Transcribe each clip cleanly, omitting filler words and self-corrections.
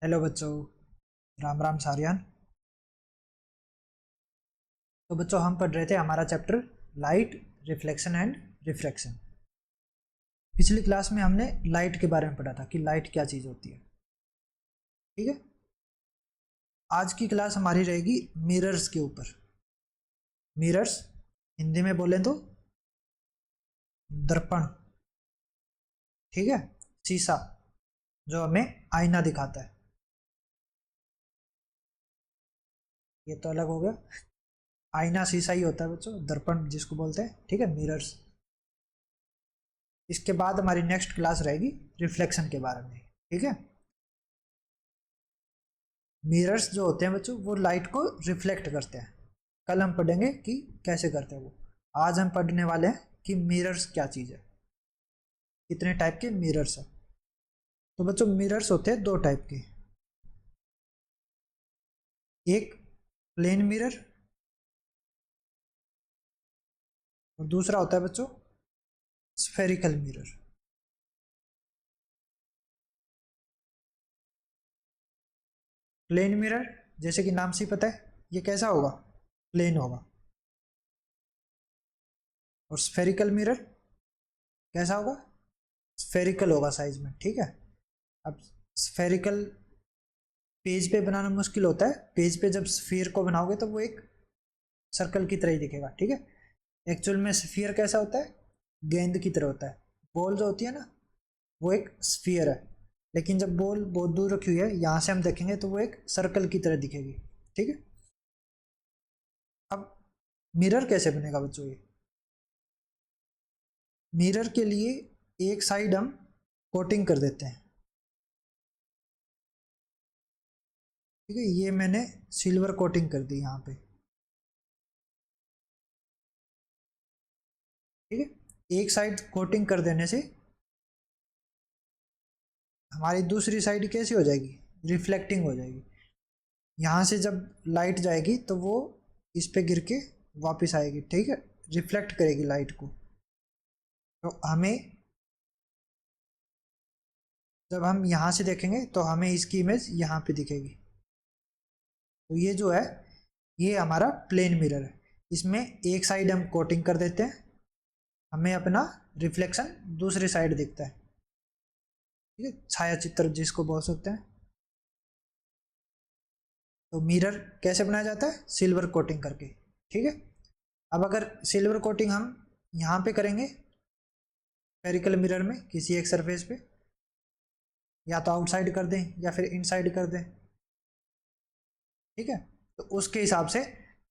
Hello बच्चों, राम राम सारियान। तो बच्चों हम पढ़ रहे थे हमारा chapter light, reflection and refraction. पिछली क्लास में हमने लाइट के बारे में पढ़ा था कि लाइट क्या चीज़ होती है। ठीक है, आज की क्लास हमारी रहेगी मिरर्स के ऊपर। मिरर्स हिंदी में बोलें तो दर्पण। ठीक है, शीशा जो हमें आईना दिखाता है। ये तो अलग हो गया, आईना शीशा ही होता है बच्चों, दर्पण जिसको बोलते हैं। ठीक है, मिरर्स। इसके बाद हमारी नेक्स्ट क्लास रहेगी रिफ्लेक्शन के बारे में। ठीक है, मिरर्स जो होते हैं बच्चों वो लाइट को रिफ्लेक्ट करते हैं। कल हम पढ़ेंगे कि कैसे करते हैं वो। आज हम पढ़ने वाले हैं कि मिरर्स क्या चीज़ है, कितने टाइप के मिरर्स हैं। तो बच्चों मिरर्स होते हैं दो टाइप के, एक प्लेन मिरर और दूसरा होता है बच्चों स्फेरिकल मिरर। प्लेन मिरर जैसे कि नाम से ही पता है ये कैसा होगा, प्लेन होगा। और स्फेरिकल मिरर कैसा होगा, स्फेरिकल होगा साइज में। ठीक है, अब स्फेरिकल पेज पे बनाना मुश्किल होता है। पेज पे जब स्फीयर को बनाओगे तो वो एक सर्कल की तरह ही दिखेगा। ठीक है, एक्चुअल में स्फीयर कैसा होता है, गेंद की तरह होता है। बॉल जो होती है ना वो एक स्फीयर है, लेकिन जब बॉल बहुत दूर रखी हुई है यहाँ से हम देखेंगे तो वो एक सर्कल की तरह दिखेगी। ठीक है, अब मिरर कैसे बनेगा बच्चों, ये मिरर के लिए एक साइड हम कोटिंग कर देते हैं। ठीक है, ये मैंने सिल्वर कोटिंग कर दी यहाँ पे। ठीक है, एक साइड कोटिंग कर देने से हमारी दूसरी साइड कैसी हो जाएगी, रिफ्लेक्टिंग हो जाएगी। यहाँ से जब लाइट जाएगी तो वो इस पे गिर के वापस आएगी। ठीक है, रिफ्लेक्ट करेगी लाइट को। तो हमें जब हम यहाँ से देखेंगे तो हमें इसकी इमेज यहाँ पे दिखेगी। तो ये जो है ये हमारा प्लेन मिरर है। इसमें एक साइड हम कोटिंग कर देते हैं, हमें अपना रिफ्लेक्शन दूसरी साइड दिखता है। ठीक है, छाया चित्र जिसको बोल सकते हैं। तो मिरर कैसे बनाया जाता है, सिल्वर कोटिंग करके। ठीक है, अब अगर सिल्वर कोटिंग हम यहाँ पे करेंगे स्फेरिकल मिरर में किसी एक सरफेस पे, या तो आउटसाइड कर दें या फिर इनसाइड कर दें। ठीक है, तो उसके हिसाब से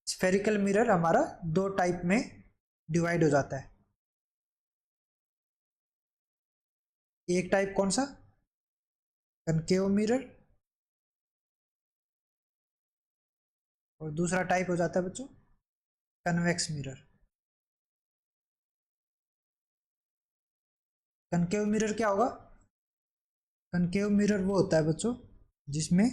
स्फेरिकल मिरर हमारा दो टाइप में डिवाइड हो जाता है। एक टाइप कौन सा, कनकेव मिरर, और दूसरा टाइप हो जाता है बच्चों कन्वेक्स मिरर। कनकेव मिरर क्या होगा, कनकेव मिरर वो होता है बच्चों जिसमें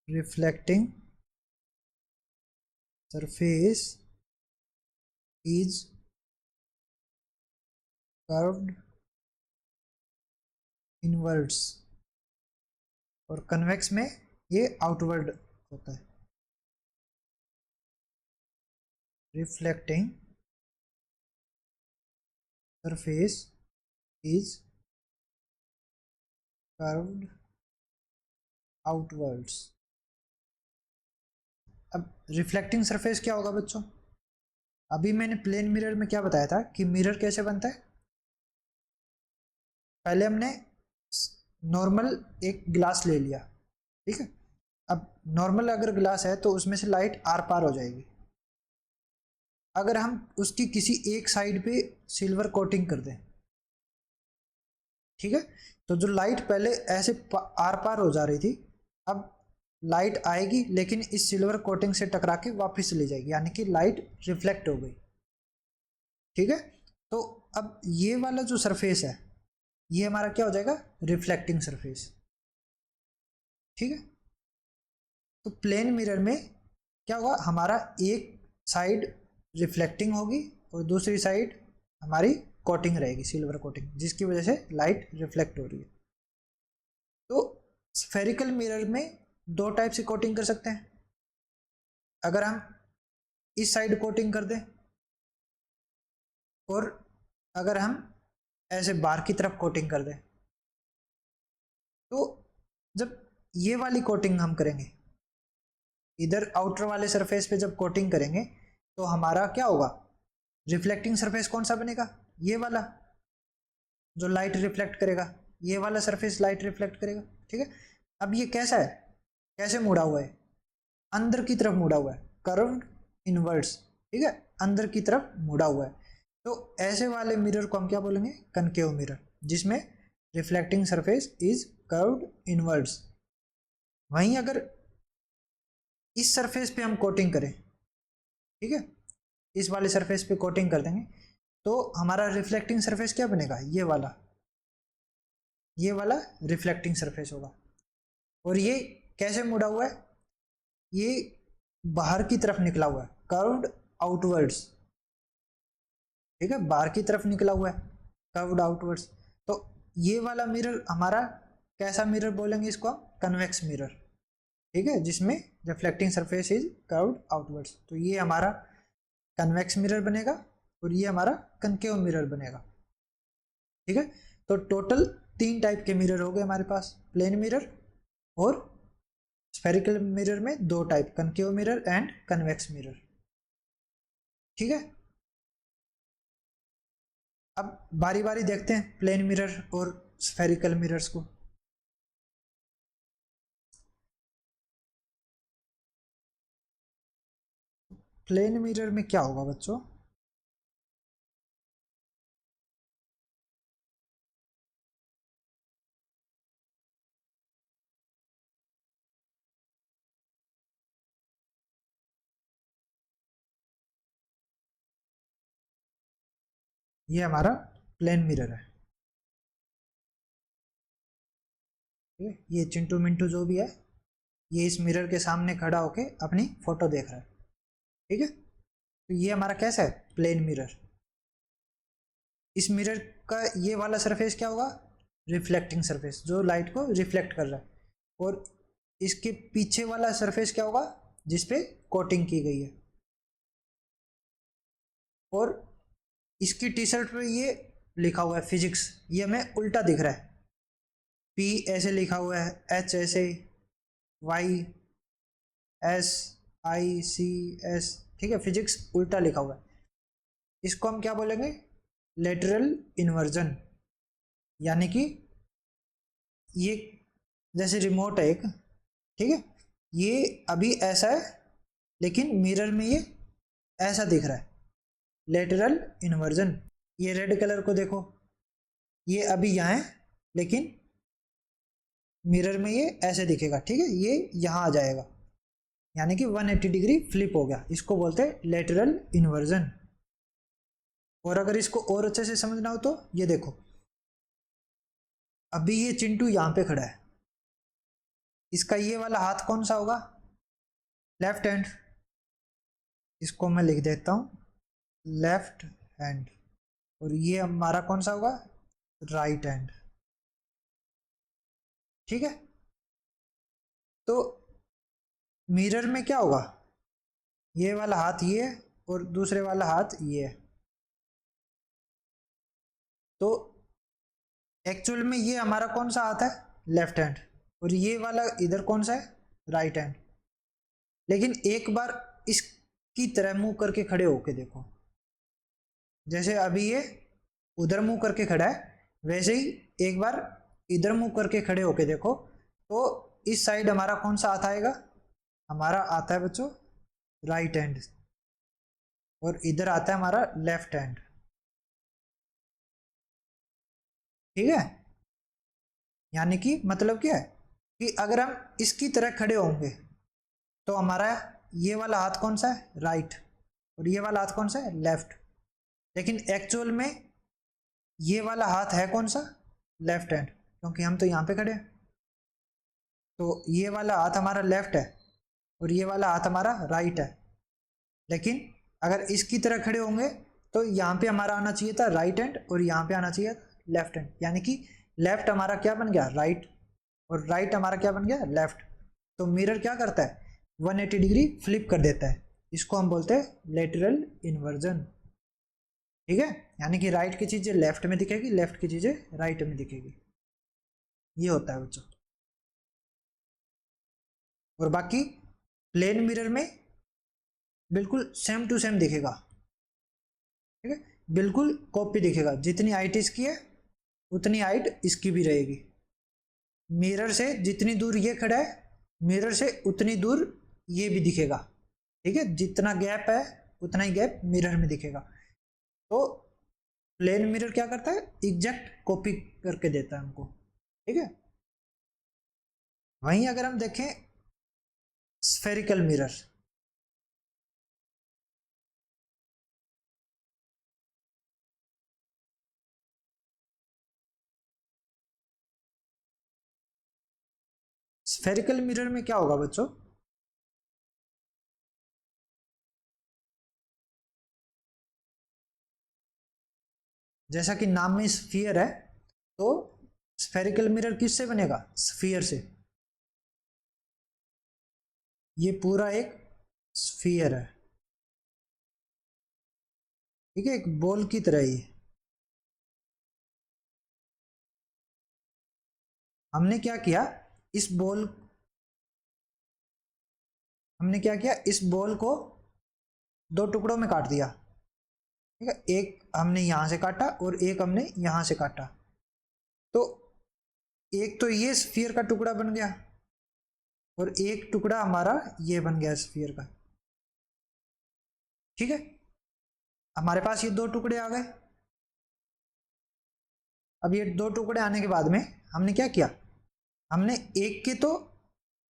reflecting surface is curved inwards, और कन्वेक्स में ये आउटवर्ड होता है। Reflecting surface is curved outwards. अब रिफ्लेक्टिंग सरफेस क्या होगा बच्चों, अभी मैंने प्लेन मिरर में क्या बताया था कि मिरर कैसे बनता है। पहले हमने नॉर्मल एक ग्लास ले लिया। ठीक है, अब नॉर्मल अगर ग्लास है तो उसमें से लाइट आर पार हो जाएगी। अगर हम उसकी किसी एक साइड पे सिल्वर कोटिंग कर दें, ठीक है, तो जो लाइट पहले ऐसे आर पार हो जा रही थी, अब लाइट आएगी लेकिन इस सिल्वर कोटिंग से टकरा के वापस चली जाएगी, यानी कि लाइट रिफ्लेक्ट हो गई। ठीक है, तो अब ये वाला जो सरफेस है ये हमारा क्या हो जाएगा, रिफ्लेक्टिंग सरफेस। ठीक है, तो प्लेन मिरर में क्या होगा, हमारा एक साइड रिफ्लेक्टिंग होगी और दूसरी साइड हमारी कोटिंग रहेगी, सिल्वर कोटिंग, जिसकी वजह से लाइट रिफ्लेक्ट हो रही है। तो स्फेरिकल मिरर में दो टाइप से कोटिंग कर सकते हैं। अगर हम इस साइड कोटिंग कर दें और अगर हम ऐसे बाहर की तरफ कोटिंग कर दें, तो जब ये वाली कोटिंग हम करेंगे, इधर आउटर वाले सरफेस पे जब कोटिंग करेंगे, तो हमारा क्या होगा, रिफ्लेक्टिंग सरफेस कौन सा बनेगा, ये वाला जो लाइट रिफ्लेक्ट करेगा, ये वाला सरफेस लाइट रिफ्लेक्ट करेगा। ठीक है, अब ये कैसा है, कैसे मुड़ा हुआ है, अंदर की तरफ मुड़ा हुआ है, कर्व्ड इनवर्ड्स। ठीक है, अंदर की तरफ मुड़ा हुआ है। तो ऐसे वाले मिरर को हम क्या बोलेंगे, कनकेव मिरर, जिसमें reflecting surface is curved inwards. वहीं अगर इस सरफेस पे हम कोटिंग करें, ठीक है, इस वाले सरफेस पे कोटिंग कर देंगे, तो हमारा रिफ्लेक्टिंग सरफेस क्या बनेगा, ये वाला रिफ्लेक्टिंग सरफेस होगा। और ये कैसे मुड़ा हुआ है, ये बाहर की तरफ निकला हुआ है, कर्व्ड आउटवर्ड्स। ठीक है, बाहर की तरफ निकला हुआ है, कर्व्ड आउटवर्ड्स। तो ये वाला मिरर हमारा कैसा मिरर बोलेंगे इसको, कन्वेक्स मिरर। ठीक है, जिसमें reflecting surface is curved outwards. तो ये हमारा कन्वेक्स मिरर बनेगा और ये हमारा कनकेव मिरर बनेगा। ठीक है, तो टोटल 3 टाइप के मिरर हो गए हमारे पास, प्लेन मिरर और स्फेरिकल मिरर में 2 type, concave mirror and convex mirror. ठीक है, अब बारी बारी देखते हैं प्लेन मिरर और स्फेरिकल मिरर्स को। प्लेन मिरर में क्या होगा बच्चों, ये हमारा प्लेन मिरर है। ठीक है, ये चिंटू मिंटू जो भी है, ये इस मिरर के सामने खड़ा होके अपनी फोटो देख रहा है। ठीक है, तो ये हमारा कैसा है, प्लेन मिरर। इस मिरर का ये वाला सरफेस क्या होगा, रिफ्लेक्टिंग सरफेस, जो लाइट को रिफ्लेक्ट कर रहा है। और इसके पीछे वाला सरफेस क्या होगा, जिसपे कोटिंग की गई है। और इसकी टी शर्ट पे ये लिखा हुआ है फिजिक्स, ये हमें उल्टा दिख रहा है, पी ऐसे लिखा हुआ है, एच ऐसे, Y S I C S. ठीक है, फिजिक्स उल्टा लिखा हुआ है। इसको हम क्या बोलेंगे, लेटरल इन्वर्जन। यानी कि ये जैसे रिमोट है एक, ठीक है, ये अभी ऐसा है लेकिन मिरर में ये ऐसा दिख रहा है, लेटरल इन्वर्जन। ये रेड कलर को देखो, ये अभी यहाँ है लेकिन मिरर में ये ऐसे दिखेगा। ठीक है, ये यहाँ आ जाएगा, यानी कि 180 डिग्री फ्लिप हो गया, इसको बोलते हैं लेटरल इन्वर्जन। और अगर इसको और अच्छे से समझना हो तो ये देखो, अभी ये चिंटू यहाँ पे खड़ा है, इसका ये वाला हाथ कौन सा होगा, लेफ्ट हैंड। इसको मैं लिख देता हूँ लेफ्ट हैंड। और ये हमारा कौन सा होगा, राइट हैंड। ठीक है, तो मिरर में क्या होगा, ये वाला हाथ ये है और दूसरे वाला हाथ ये है। तो एक्चुअल में ये हमारा कौन सा हाथ है, लेफ्ट हैंड, और ये वाला इधर कौन सा है, राइट हैंड। लेकिन एक बार इसकी तरह मुंह करके खड़े होके देखो, जैसे अभी ये उधर मुंह करके खड़ा है, वैसे ही एक बार इधर मुंह करके खड़े होके देखो, तो इस साइड हमारा कौन सा हाथ आएगा, हमारा आता है बच्चों राइट हैंड, और इधर आता है हमारा लेफ्ट हैंड। ठीक है, यानी कि मतलब क्या है कि अगर हम इसकी तरह खड़े होंगे तो हमारा ये वाला हाथ कौन सा है, राइट, और ये वाला हाथ कौन सा है, लेफ्ट। लेकिन एक्चुअल में ये वाला हाथ है कौन सा, लेफ्ट हैंड, क्योंकि हम तो यहाँ पे खड़े हैं। तो ये वाला हाथ हमारा लेफ्ट है और ये वाला हाथ हमारा राइट है। लेकिन अगर इसकी तरह खड़े होंगे तो यहाँ पे हमारा आना चाहिए था राइट हैंड और यहाँ पे आना चाहिए लेफ्ट हैंड, यानी कि लेफ्ट हमारा क्या बन गया राइट और राइट हमारा क्या बन गया लेफ्ट। तो मिरर क्या करता है 180 डिग्री फ्लिप कर देता है, इसको हम बोलते हैं लेटरल इन्वर्जन। ठीक है, यानी कि राइट की चीजें लेफ्ट में दिखेगी, लेफ्ट की चीजें राइट में दिखेगी, ये होता है बच्चों। और बाकी प्लेन मिरर में बिल्कुल सेम टू सेम दिखेगा। ठीक है, बिल्कुल कॉपी दिखेगा, जितनी हाइट इसकी है उतनी हाइट इसकी भी रहेगी। मिरर से जितनी दूर ये खड़ा है मिरर से उतनी दूर ये भी दिखेगा। ठीक है, जितना गैप है उतना ही गैप मिरर में दिखेगा। तो प्लेन मिरर क्या करता है एग्जैक्ट कॉपी करके देता है हमको। ठीक है, वहीं अगर हम देखें स्फेरिकल मिरर, स्फेरिकल मिरर में क्या होगा बच्चों, जैसा कि नाम में स्फीयर है, तो स्फेरिकल मिरर किससे बनेगा स्फीयर से। ये पूरा एक स्फीयर है। ठीक है, एक बॉल की तरह ही। हमने क्या किया इस बॉल हमने क्या किया इस बॉल को दो टुकड़ों में काट दिया। ठीक है, एक हमने यहां से काटा और एक हमने यहां से काटा। तो एक तो ये स्फीयर का टुकड़ा बन गया और एक टुकड़ा हमारा ये बन गया स्फीयर का। ठीक है, हमारे पास ये दो टुकड़े आ गए। अब ये दो टुकड़े आने के बाद में हमने क्या किया, हमने एक के तो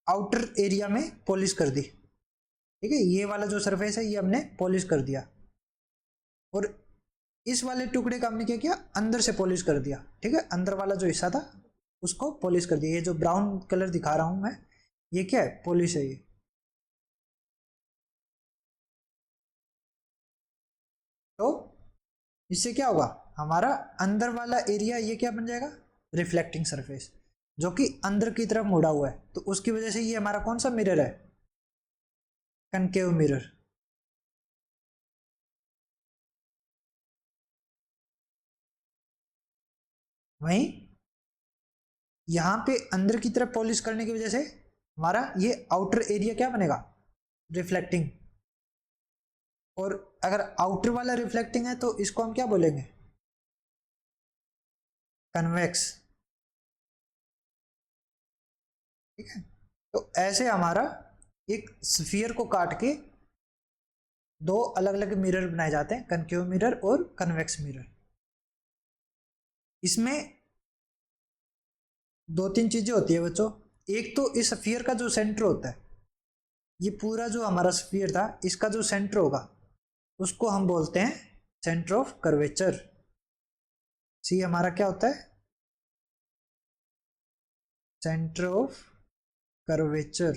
आउटर एरिया में पॉलिश कर दी। ठीक है, ये वाला जो सरफेस है ये हमने पॉलिश कर दिया और इस वाले टुकड़े का हमने क्या किया अंदर से पॉलिश कर दिया। ठीक है, अंदर वाला जो हिस्सा था उसको पॉलिश कर दिया। ये जो ब्राउन कलर दिखा रहा हूं मैं ये क्या है पॉलिश है ये। तो इससे क्या होगा हमारा अंदर वाला एरिया ये क्या बन जाएगा रिफ्लेक्टिंग सरफेस, जो कि अंदर की तरफ मुड़ा हुआ है। तो उसकी वजह से ये हमारा कौन सा मिरर है कनकेव मिरर। वहीं यहां पे अंदर की तरफ पॉलिश करने की वजह से हमारा ये आउटर एरिया क्या बनेगा रिफ्लेक्टिंग। और अगर आउटर वाला रिफ्लेक्टिंग है तो इसको हम क्या बोलेंगे कन्वेक्स। ठीक है, तो ऐसे हमारा एक स्फीयर को काट के दो अलग अलग मिरर बनाए जाते हैं कनकेव मिरर और कन्वेक्स मिरर। इसमें दो तीन चीजें होती है बच्चों। एक तो इस स्फीयर का जो सेंटर होता है, ये पूरा जो हमारा स्फीयर था इसका जो सेंटर होगा उसको हम बोलते हैं सेंटर ऑफ कर्वेचर। सी हमारा क्या होता है सेंटर ऑफ कर्वेचर।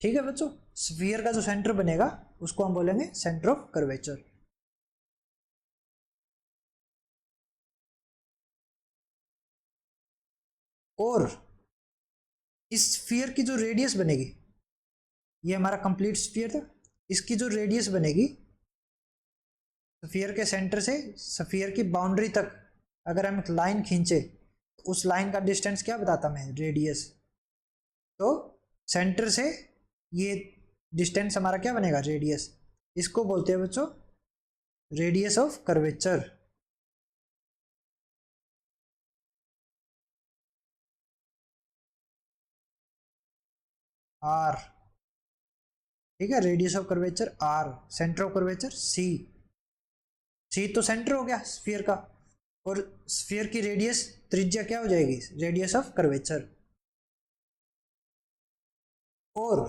ठीक है बच्चों, स्फीयर का जो सेंटर बनेगा उसको हम बोलेंगे सेंटर ऑफ कर्वेचर। और इस स्फीयर की जो रेडियस बनेगी, ये हमारा कंप्लीट स्फीयर था, इसकी जो रेडियस बनेगी स्फीयर के सेंटर से स्फीयर की बाउंड्री तक अगर हम एक लाइन खींचे तो उस लाइन का डिस्टेंस क्या बताता मैं रेडियस। तो सेंटर से ये डिस्टेंस हमारा क्या बनेगा रेडियस, इसको बोलते हैं बच्चों रेडियस ऑफ कर्वेचर। आर। ठीक है, radius of curvature R, centre of curvature C. C तो सेंटर हो गया स्फीयर का और स्फीयर की रेडियस त्रिज्या क्या हो जाएगी रेडियस ऑफ कर्वेचर। और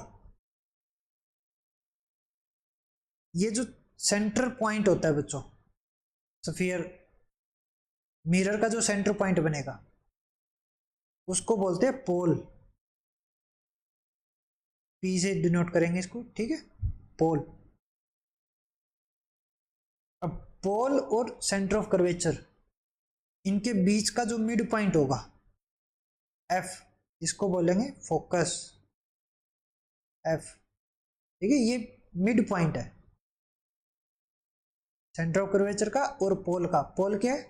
ये जो सेंटर पॉइंट होता है बच्चों स्फीयर मिरर का जो सेंटर पॉइंट बनेगा उसको बोलते हैं पोल। पी से डिनोट करेंगे इसको। ठीक है, पोल। पोल और सेंटर ऑफ कर्वेचर, इनके बीच का जो मिड पॉइंट होगा एफ, इसको बोलेंगे फोकस एफ। ठीक है, ये मिड पॉइंट है सेंटर ऑफ कर्वेचर का और पोल का। पोल क्या है?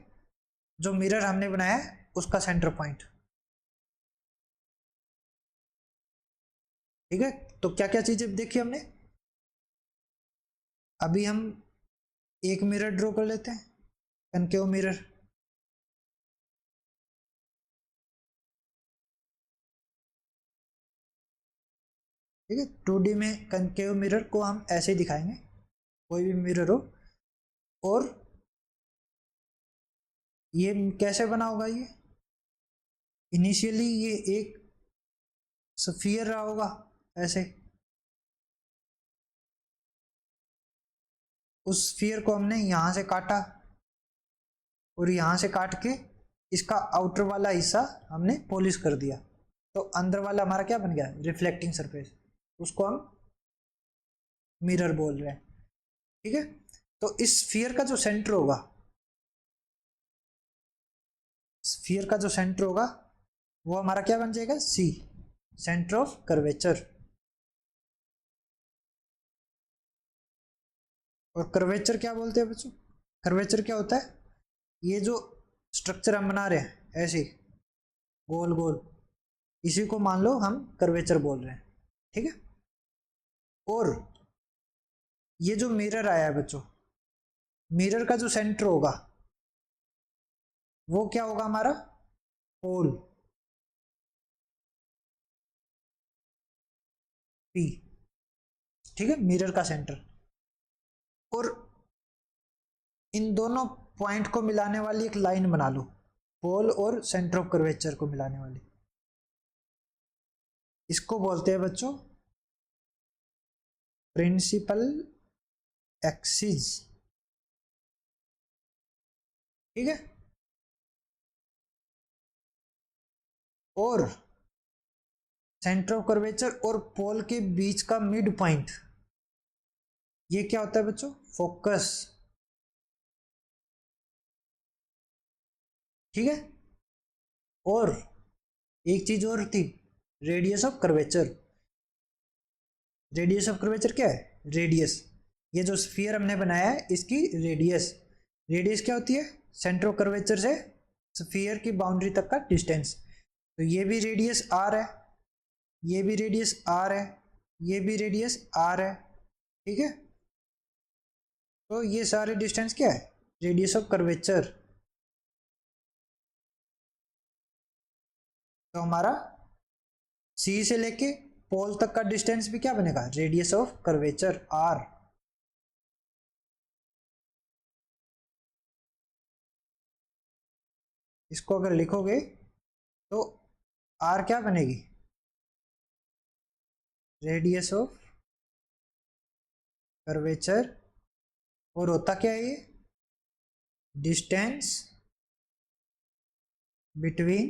जो मिरर हमने बनाया है उसका सेंटर पॉइंट। ठीक है, तो क्या क्या चीजें देखी हमने। अभी हम एक मिरर ड्रॉ कर लेते हैं, कनकेव मिरर। ठीक है, 2D में कनकेव मिरर को हम ऐसे ही दिखाएंगे, कोई भी मिरर हो। और ये कैसे बना होगा? ये इनिशियली ये एक स्फीयर रहा होगा ऐसे, उस स्फीयर को हमने यहां से काटा और यहां से काट के इसका आउटर वाला हिस्सा हमने पॉलिश कर दिया, तो अंदर वाला हमारा क्या बन गया? Reflecting surface. उसको हम मिरर बोल रहे हैं। ठीक है, तो इस स्फीयर का जो सेंटर होगा, स्फीयर का जो सेंटर होगा वो हमारा क्या बन जाएगा? सी, सेंटर ऑफ कर्वेचर। और कर्वेचर क्या बोलते हैं बच्चों? कर्वेचर क्या होता है? ये जो स्ट्रक्चर हम बना रहे हैं ऐसे गोल गोल, इसी को मान लो हम कर्वेचर बोल रहे हैं। ठीक है, और ये जो मिरर आया है बच्चों, मिरर का जो सेंटर होगा वो क्या होगा? हमारा पोल, पी। ठीक है, मिरर का सेंटर। और इन दोनों पॉइंट को मिलाने वाली एक लाइन बना लो, पोल और सेंटर ऑफ कर्वेचर को मिलाने वाली, इसको बोलते हैं बच्चों प्रिंसिपल एक्सिस। ठीक है, और सेंटर ऑफ कर्वेचर और पोल के बीच का मिड पॉइंट, ये क्या होता है बच्चों? फोकस। ठीक है, और एक चीज और थी, radius of curvature. Radius of curvature क्या है? रेडियस, ये जो स्फीयर हमने बनाया है इसकी रेडियस। रेडियस क्या होती है? सेंटर ऑफ कर्वेचर से स्फीयर की बाउंड्री तक का डिस्टेंस। तो ये भी रेडियस आर है, ये भी रेडियस आर है, ये भी रेडियस आर है। ठीक है, तो ये सारे डिस्टेंस क्या है? Radius of curvature. तो हमारा सी से लेके पोल तक का डिस्टेंस भी क्या बनेगा? Radius of curvature R. इसको अगर लिखोगे तो आर क्या बनेगी? Radius of curvature. और होता क्या है ये? Distance between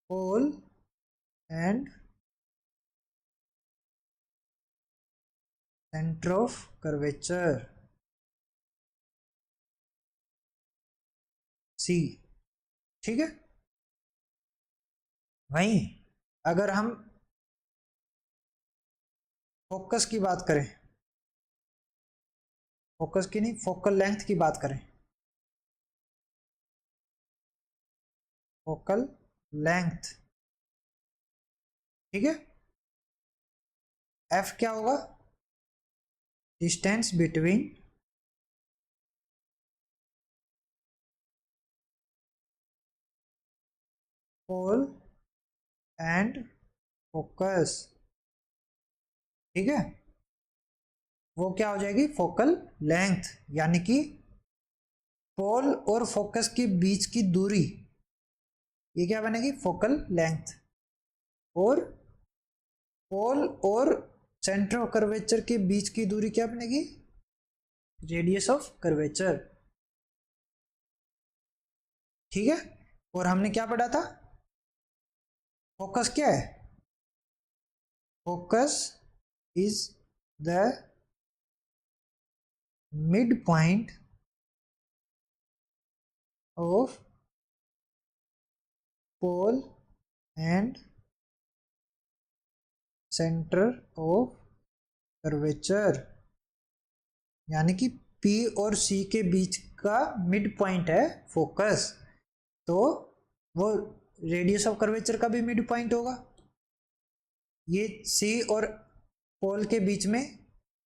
pole and centre of curvature, C. ठीक है, वहीं अगर हम फोकस की बात करें, फोकस की नहीं, फोकल लेंथ की बात करें, फोकल लेंथ। ठीक है, एफ क्या होगा? Distance between pole and focus. ठीक है, वो क्या हो जाएगी? फोकल लेंथ, यानी कि पोल और फोकस के बीच की दूरी, ये क्या बनेगी? Focal length. और पोल और सेंटर ऑफ कर्वेचर के बीच की दूरी क्या बनेगी? Radius of curvature. ठीक है, और हमने क्या पढ़ा था? फोकस क्या है? Focus is the mid point of pole and centre of curvature, यानी कि P और C के बीच का मिड पॉइंट है फोकस, तो वो रेडियस ऑफ कर्वेचर का भी मिड पॉइंट होगा। ये C और पोल के बीच में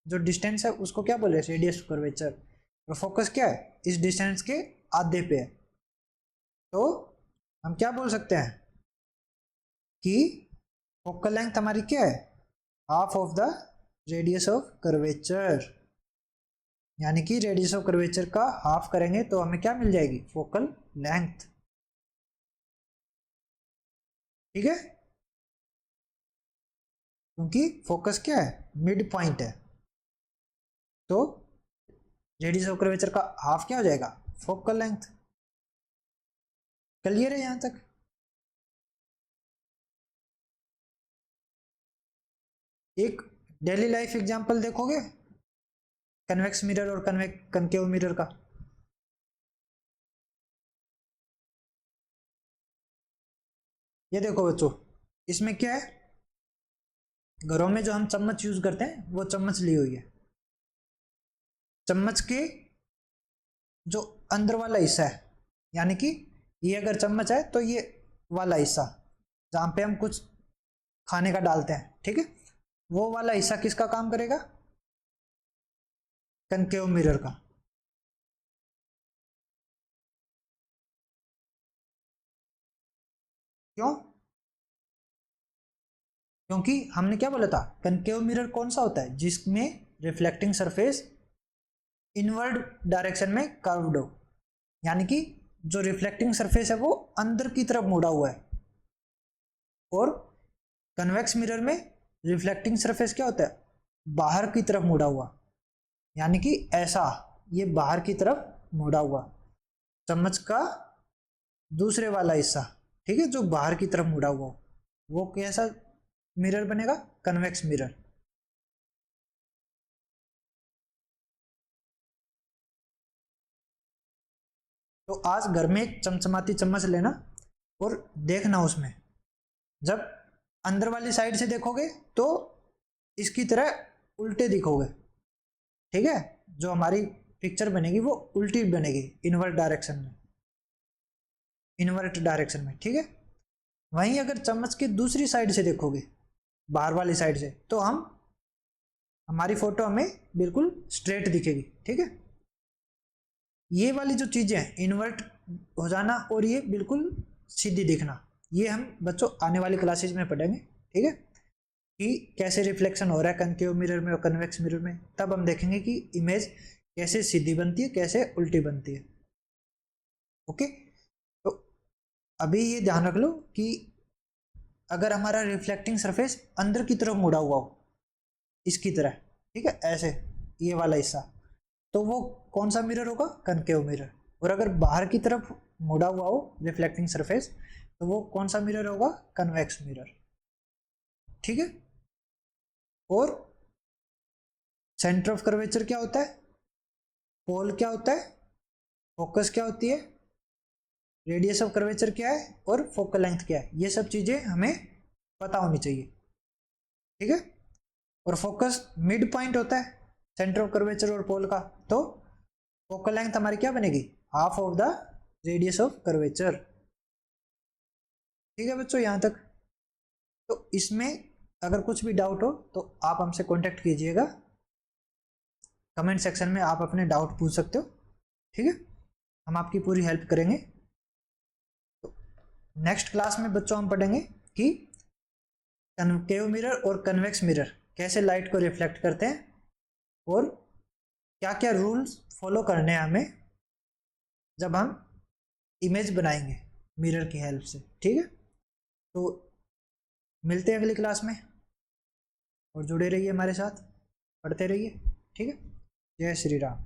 जो डिस्टेंस है उसको क्या बोले, रेडियस ऑफ कर्वेचर, और फोकस क्या है, इस डिस्टेंस के आधे पे है। तो हम क्या बोल सकते हैं कि फोकल लेंथ हमारी क्या है, half of the radius of curvature, यानी कि रेडियस ऑफ कर्वेचर का हाफ करेंगे तो हमें क्या मिल जाएगी, फोकल लेंथ। ठीक है, क्योंकि फोकस क्या है, मिड पॉइंट है, तो रेडियस ऑफ कर्वेचर का हाफ क्या हो जाएगा, फोकल लेंथ। क्लियर है यहां तक? एक डेली लाइफ एग्जांपल देखोगे कन्वेक्स मिरर और कनकेव मिरर का। ये देखो बच्चों, इसमें क्या है, घरों में जो हम चम्मच यूज करते हैं वो चम्मच ली हुई है। चम्मच के जो अंदर वाला हिस्सा है, यानी कि ये अगर चम्मच है तो ये वाला हिस्सा जहां पे हम कुछ खाने का डालते हैं, ठीक है, वो वाला हिस्सा किसका काम करेगा, कनकेव मिरर का। क्यों? क्योंकि हमने क्या बोला था, कनकेव मिरर कौन सा होता है, जिसमें रिफ्लेक्टिंग सरफेस इनवर्ड डायरेक्शन में कर्व्ड हो, यानी कि जो रिफ्लेक्टिंग सरफेस है वो अंदर की तरफ मुड़ा हुआ है। और कन्वेक्स मिरर में रिफ्लेक्टिंग सरफेस क्या होता है, बाहर की तरफ मुड़ा हुआ, यानी कि ऐसा, ये बाहर की तरफ मुड़ा हुआ चम्मच का दूसरे वाला हिस्सा, ठीक है, जो बाहर की तरफ मुड़ा हुआ, वो कैसा मिरर बनेगा, कन्वेक्स मिरर। तो आज घर में एक चमचमाती चम्मच लेना और देखना, उसमें जब अंदर वाली साइड से देखोगे तो इसकी तरह उल्टे दिखोगे, ठीक है, जो हमारी पिक्चर बनेगी वो उल्टी बनेगी, इनवर्ट डायरेक्शन में, इनवर्ट डायरेक्शन में, ठीक है। वहीं अगर चम्मच की दूसरी साइड से देखोगे, बाहर वाली साइड से, तो हमारी फोटो हमें बिल्कुल स्ट्रेट दिखेगी, ठीक है। ये वाली जो चीजें हैं, इन्वर्ट हो जाना और ये बिल्कुल सीधी दिखना, ये हम बच्चों आने वाली क्लासेज में पढ़ेंगे, ठीक है, कि कैसे रिफ्लेक्शन हो रहा है कनकेव मिरर में और कन्वेक्स मिरर में। तब हम देखेंगे कि इमेज कैसे सीधी बनती है, कैसे उल्टी बनती है। ओके, तो अभी ये ध्यान रख लो कि अगर हमारा रिफ्लेक्टिंग सरफेस अंदर की तरफ मुड़ा हुआ हो, इसकी तरह, ठीक है, ऐसे ये वाला हिस्सा, तो वो कौन सा मिरर होगा, कनकेव मिरर। और अगर बाहर की तरफ मुड़ा हुआ हो रिफ्लेक्टिंग सरफेस, तो वो कौन सा मिरर होगा, कन्वेक्स मिरर, ठीक है। और सेंटर ऑफ कर्वेचर क्या होता है, पोल क्या होता है, फोकस क्या होती है, रेडियस ऑफ कर्वेचर क्या है, और फोकल लेंथ क्या है, ये सब चीजें हमें पता होनी चाहिए, ठीक है। और फोकस मिड पॉइंट होता है सेंटर ऑफ कर्वेचर और पोल का, तो फोकल लेंथ हमारी क्या बनेगी, half of the radius of curvature. ठीक है बच्चों, यहां तक। तो इसमें अगर कुछ भी डाउट हो तो आप हमसे कांटेक्ट कीजिएगा, कमेंट सेक्शन में आप अपने डाउट पूछ सकते हो, ठीक है, हम आपकी पूरी हेल्प करेंगे। तो नेक्स्ट क्लास में बच्चों हम पढ़ेंगे कि कनकेव मिरर और कन्वेक्स मिरर कैसे लाइट को रिफ्लेक्ट करते हैं, और क्या क्या रूल्स फॉलो करने हैं हमें जब हम इमेज बनाएंगे मिरर की हेल्प से, ठीक है। तो मिलते हैं अगली क्लास में, और जुड़े रहिए हमारे साथ, पढ़ते रहिए, ठीक है। जय श्री राम।